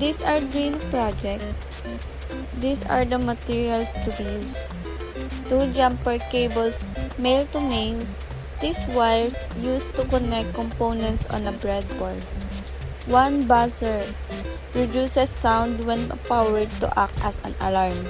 These are drill project. These are the materials to be used. 2 jumper cables male to male. These wires used to connect components on a breadboard. 1 buzzer produces sound when powered to act as an alarm.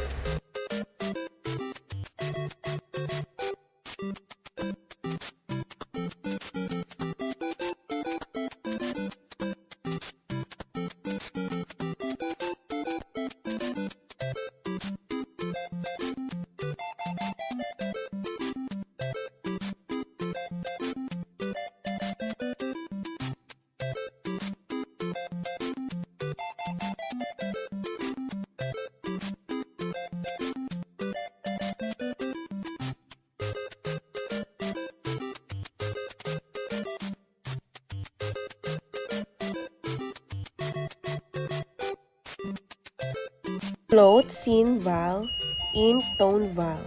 Float scene val, int tone val.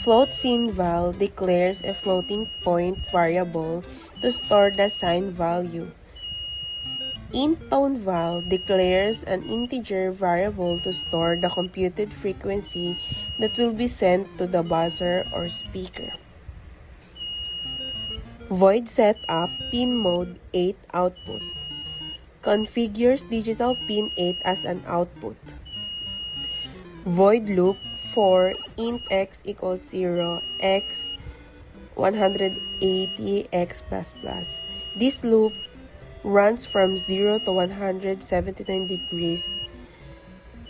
Float scene val declares a floating point variable to store the sign value. Int tone val declares an integer variable to store the computed frequency that will be sent to the buzzer or speaker. Void setup pin mode 8 output configures digital pin 8 as an output. Void loop for int x equals 0, x 180, x++. This loop runs from 0 to 179 degrees.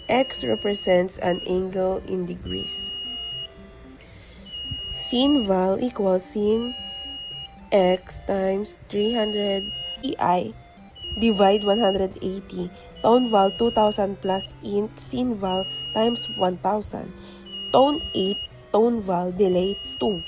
X represents an angle in degrees. Scene val equals scene x times 300 pi divide 180. Tone val 2000 plus int scene val times 1000. Tone 8, tone val delay 2.